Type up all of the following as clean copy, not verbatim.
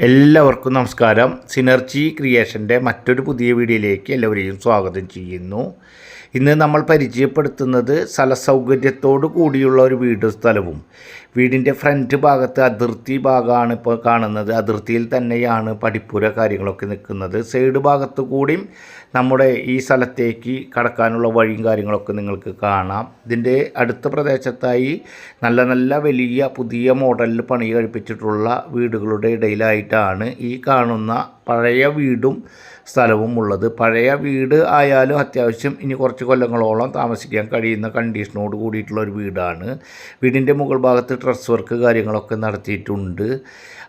എല്ലാവർക്കും നമസ്കാരം. സിനർജി ക്രിയേഷൻ്റെ മറ്റൊരു പുതിയ വീഡിയോയിലേക്ക് എല്ലാവരെയും സ്വാഗതം ചെയ്യുന്നു. ഇന്ന് നമ്മൾ പരിചയപ്പെടുത്തുന്നത് സ്ഥലസൗകര്യത്തോടു കൂടിയുള്ള ഒരു വീടും സ്ഥലവും. വീടിൻ്റെ ഫ്രണ്ട് ഭാഗത്ത് അതിർത്തി ഭാഗമാണ് ഇപ്പോൾ കാണുന്നത്. അതിർത്തിയിൽ തന്നെയാണ് പടിപ്പുര കാര്യങ്ങളൊക്കെ നിൽക്കുന്നത്. സൈഡ് ഭാഗത്തു കൂടിയും നമ്മുടെ ഈ സ്ഥലത്തേക്ക് കടക്കാനുള്ള വഴിയും കാര്യങ്ങളൊക്കെ നിങ്ങൾക്ക് കാണാം. ഇതിൻ്റെ അടുത്ത പ്രദേശത്തായി നല്ല നല്ല വലിയ പുതിയ മോഡലിൽ പണി കഴിപ്പിച്ചിട്ടുള്ള വീടുകളുടെ ഇടയിലായിട്ടാണ് ഈ കാണുന്ന പഴയ വീടും സ്ഥലവും ഉള്ളത്. പഴയ വീട് ആയാലും അത്യാവശ്യം ഇനി കുറച്ച് കൊല്ലങ്ങളോളം താമസിക്കാൻ കഴിയുന്ന കണ്ടീഷനോട് കൂടിയിട്ടുള്ള ഒരു വീടാണ്. വീടിൻ്റെ മുകൾ ഭാഗത്ത് ഡ്രസ് വർക്ക് കാര്യങ്ങളൊക്കെ നടത്തിയിട്ടുണ്ട്.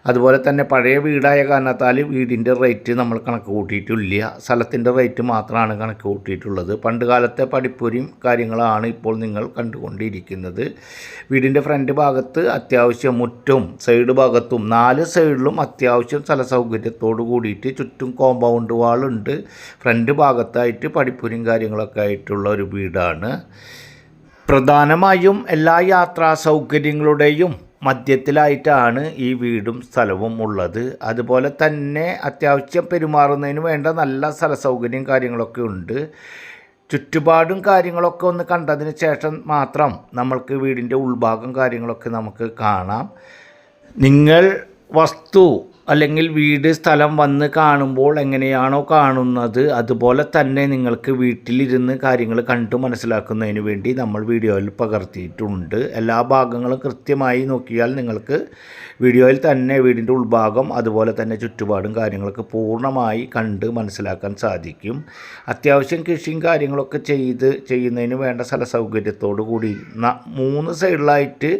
അതുപോലെ തന്നെ പഴയ വീടായ കാരണത്താൽ വീടിൻ്റെ റേറ്റ് നമ്മൾ കണക്ക് കൂട്ടിയിട്ടില്ല. സ്ഥലത്തിൻ്റെ റേറ്റ് മാത്രമാണ് കണക്ക് കൂട്ടിയിട്ടുള്ളത്. പണ്ട് കാലത്തെ പടിപ്പുരയും കാര്യങ്ങളാണ് ഇപ്പോൾ നിങ്ങൾ കണ്ടുകൊണ്ടിരിക്കുന്നത്. വീടിൻ്റെ ഫ്രണ്ട് ഭാഗത്ത് അത്യാവശ്യം മുറ്റും സൈഡ് ഭാഗത്തും 4 സൈഡിലും അത്യാവശ്യം സ്ഥല സൗകര്യത്തോട് കൂടിയിട്ട് ചുറ്റും കോമ്പൗണ്ട് വാളുണ്ട്. ഫ്രണ്ട് ഭാഗത്തായിട്ട് പടിപ്പുരയും കാര്യങ്ങളൊക്കെ ആയിട്ടുള്ള ഒരു വീടാണ്. പ്രധാനമായും എല്ലാ യാത്രാ സൗകര്യങ്ങളുടെയും മധ്യത്തിലായിട്ടാണ് ഈ വീടും സ്ഥലവും ഉള്ളത്. അതുപോലെ തന്നെ അത്യാവശ്യം പെരുമാറുന്നതിന് വേണ്ട നല്ല സ്ഥല സൗകര്യം കാര്യങ്ങളൊക്കെ ഉണ്ട്. ചുറ്റുപാടും കാര്യങ്ങളൊക്കെ ഒന്ന് കണ്ടതിന് ശേഷം മാത്രം നമ്മൾക്ക് വീടിൻ്റെ ഉൾഭാഗം കാര്യങ്ങളൊക്കെ നമുക്ക് കാണാം. നിങ്ങൾ വസ്തു അല്ലെങ്കിൽ വീട് സ്ഥലം വന്ന് കാണുമ്പോൾ എങ്ങനെയാണോ കാണുന്നത് അതുപോലെ തന്നെ നിങ്ങൾക്ക് വീട്ടിലിരുന്ന് കാര്യങ്ങൾ കണ്ടു മനസ്സിലാക്കുന്നതിന് വേണ്ടി നമ്മൾ വീഡിയോയിൽ പകർത്തിയിട്ടുണ്ട്. എല്ലാ ഭാഗങ്ങളും കൃത്യമായി നോക്കിയാൽ നിങ്ങൾക്ക് വീഡിയോയിൽ തന്നെ വീടിൻ്റെ ഉൾഭാഗം അതുപോലെ തന്നെ ചുറ്റുപാടും കാര്യങ്ങളൊക്കെ പൂർണ്ണമായി കണ്ട് മനസ്സിലാക്കാൻ സാധിക്കും. അത്യാവശ്യം കൃഷിയും കാര്യങ്ങളൊക്കെ ചെയ്യുന്നതിന് വേണ്ട സ്ഥല സൗകര്യത്തോടു കൂടി 3 സൈഡിലായിട്ട്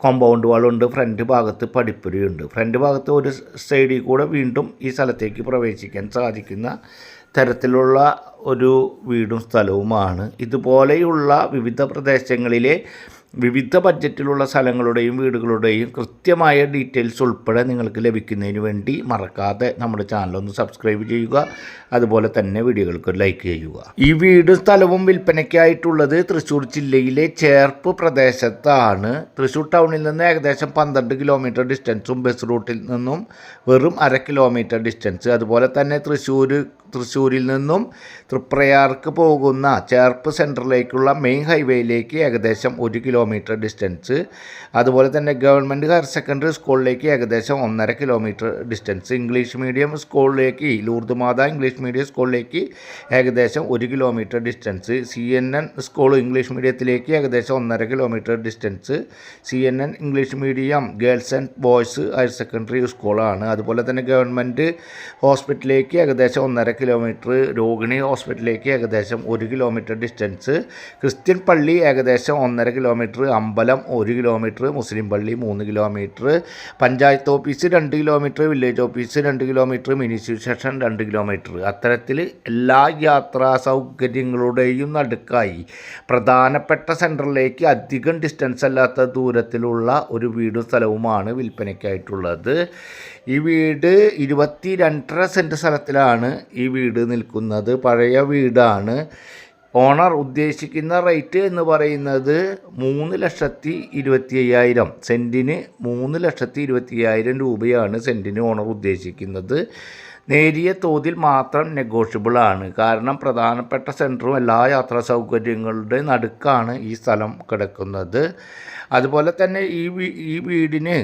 കോമ്പൗണ്ട് വാളുണ്ട്. ഫ്രണ്ട് ഭാഗത്ത് പടിപ്പുരയുണ്ട്. ഫ്രണ്ട് ഭാഗത്ത് ഒരു സൈഡിൽ കൂടെ വീണ്ടും ഈ സ്ഥലത്തേക്ക് പ്രവേശിക്കാൻ സാധിക്കുന്ന തരത്തിലുള്ള ഒരു വീടും സ്ഥലവുമാണ്. ഇതുപോലെയുള്ള വിവിധ പ്രദേശങ്ങളിലെ വിവിധ ബഡ്ജറ്റിലുള്ള സ്ഥലങ്ങളുടെയും വീടുകളുടെയും കൃത്യമായ ഡീറ്റെയിൽസ് ഉൾപ്പെടെ നിങ്ങൾക്ക് ലഭിക്കുന്നതിന് വേണ്ടി മറക്കാതെ നമ്മുടെ ചാനലൊന്ന് സബ്സ്ക്രൈബ് ചെയ്യുക. അതുപോലെ തന്നെ വീഡിയോകൾക്ക് ലൈക്ക് ചെയ്യുക. ഈ വീടും സ്ഥലവും വിൽപ്പനയ്ക്കായിട്ടുള്ളത് തൃശ്ശൂർ ജില്ലയിലെ ചേർപ്പ് പ്രദേശത്താണ്. തൃശ്ശൂർ ടൗണിൽ നിന്ന് ഏകദേശം 12 കിലോമീറ്റർ ഡിസ്റ്റൻസും ബസ് റൂട്ടിൽ നിന്നും വെറും 1/2 കിലോമീറ്റർ ഡിസ്റ്റൻസ്. അതുപോലെ തന്നെ തൃശ്ശൂരിൽ നിന്നും തൃപ്രയാർക്ക് പോകുന്ന ചേർപ്പ് സെൻറ്ററിലേക്കുള്ള മെയിൻ ഹൈവേയിലേക്ക് ഏകദേശം 1 കിലോമീറ്റർ ഡിസ്റ്റൻസ്. അതുപോലെ തന്നെ ഗവൺമെൻറ് ഹയർ സെക്കൻഡറി സ്കൂളിലേക്ക് ഏകദേശം 1.5 കിലോമീറ്റർ ഡിസ്റ്റൻസ്. ഇംഗ്ലീഷ് മീഡിയം സ്കൂളിലേക്ക് ലൂർദ് മാതാ ഇംഗ്ലീഷ് മീഡിയം സ്കൂളിലേക്ക് ഏകദേശം 1 kilometre distance. CNN school English മീഡിയത്തിലേക്ക് ഏകദേശം 1.5 kilometre distance. CNN English medium girls and boys higher secondary സ്കൂളാണ്. അതുപോലെ തന്നെ ഗവൺമെൻറ് ഹോസ്പിറ്റലിലേക്ക് ഏകദേശം 1.5 കിലോമീറ്റർ. രോഹിണി ഹോസ്പിറ്റലിലേക്ക് ഏകദേശം 1 കിലോമീറ്റർ ഡിസ്റ്റൻസ്. ക്രിസ്ത്യൻ പള്ളി ഏകദേശം 1.5 കിലോമീറ്റർ. അമ്പലം 1 കിലോമീറ്റർ. മുസ്ലിം പള്ളി 3 kilometre. Panchayat office 2 kilometre. Village office 2 kilometre. Mini station 2 kilometre. അത്തരത്തിൽ എല്ലാ യാത്രാ സൗകര്യങ്ങളുടെയും നടുക്കായി പ്രധാനപ്പെട്ട സെൻറ്ററിലേക്ക് അധികം ഡിസ്റ്റൻസ് അല്ലാത്ത ദൂരത്തിലുള്ള ഒരു വീടും സ്ഥലവുമാണ് വിൽപ്പനയ്ക്കായിട്ടുള്ളത്. ഈ വീട് 22.5 സെൻറ്റ് സ്ഥലത്തിലാണ് ഈ വീട് നിൽക്കുന്നത്. പഴയ വീടാണ്. ഓണർ ഉദ്ദേശിക്കുന്ന റേറ്റ് എന്ന് പറയുന്നത് 3,25,000 സെൻറ്റിന് 3,25,000 രൂപയാണ് സെൻറ്റിന് ഓണർ ഉദ്ദേശിക്കുന്നത്. നേരിയ തോതിൽ മാത്രം നെഗോഷ്യബിളാണ്. കാരണം പ്രധാനപ്പെട്ട സെൻറ്ററും എല്ലാ യാത്രാ സൗകര്യങ്ങളുടെ നടുക്കാണ് ഈ സ്ഥലം കിടക്കുന്നത്. അതുപോലെ തന്നെ ഈ വീടിന്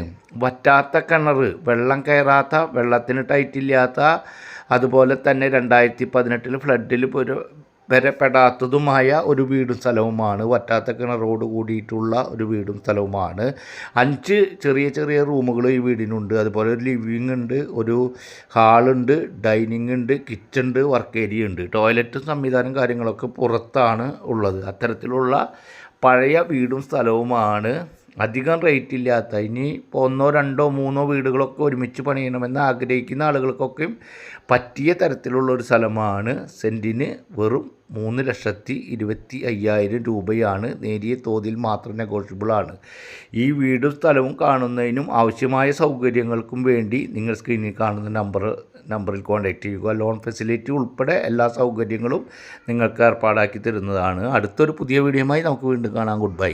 വറ്റാത്ത കിണർ, വെള്ളം കയറാത്ത, വെള്ളത്തിന് ടൈറ്റില്ലാത്ത, അതുപോലെ തന്നെ 2018 ഫ്ലഡിൽ വരെ പെടാത്തതുമായ ഒരു വീടും സ്ഥലവുമാണ്. വറ്റാത്ത കിണറോട് കൂടിയിട്ടുള്ള ഒരു വീടും സ്ഥലവുമാണ്. 5 ചെറിയ ചെറിയ റൂമുകൾ ഈ വീടിനുണ്ട്. അതുപോലെ ഒരു ലിവിങ് ഉണ്ട്, ഒരു ഹാളുണ്ട്, ഡൈനിങ് ഉണ്ട്, കിച്ചൺ ഉണ്ട്, വർക്ക് ഏരിയ ഉണ്ട്. ടോയ്ലറ്റും സംവിധാനം കാര്യങ്ങളൊക്കെ പുറത്താണ് ഉള്ളത്. അത്തരത്തിലുള്ള പഴയ വീടും സ്ഥലവുമാണ്. അധികം റേറ്റ് ഇല്ലാത്ത, ഇനി ഇപ്പോൾ 1, 2, 3 വീടുകളൊക്കെ ഒരുമിച്ച് പണിയണമെന്ന് ആഗ്രഹിക്കുന്ന ആളുകൾക്കൊക്കെ പറ്റിയ തരത്തിലുള്ളൊരു സ്ഥലമാണ്. സെൻറ്റിന് വെറും 3,25,000 രൂപയാണ്. നേരിയ തോതിൽ മാത്രം നെഗോഷ്യബിളാണ്. ഈ വീടും സ്ഥലവും കാണുന്നതിനും ആവശ്യമായ സൗകര്യങ്ങൾക്കും വേണ്ടി നിങ്ങൾ സ്ക്രീനിൽ കാണുന്ന നമ്പറിൽ കോൺടാക്റ്റ് ചെയ്യുക. ലോൺ ഫെസിലിറ്റി ഉൾപ്പെടെ എല്ലാ സൗകര്യങ്ങളും നിങ്ങൾക്ക് ഏർപ്പാടാക്കി തരുന്നതാണ്. അടുത്തൊരു പുതിയ വീഡിയോയുമായി നമുക്ക് വീണ്ടും കാണാം. Good bye.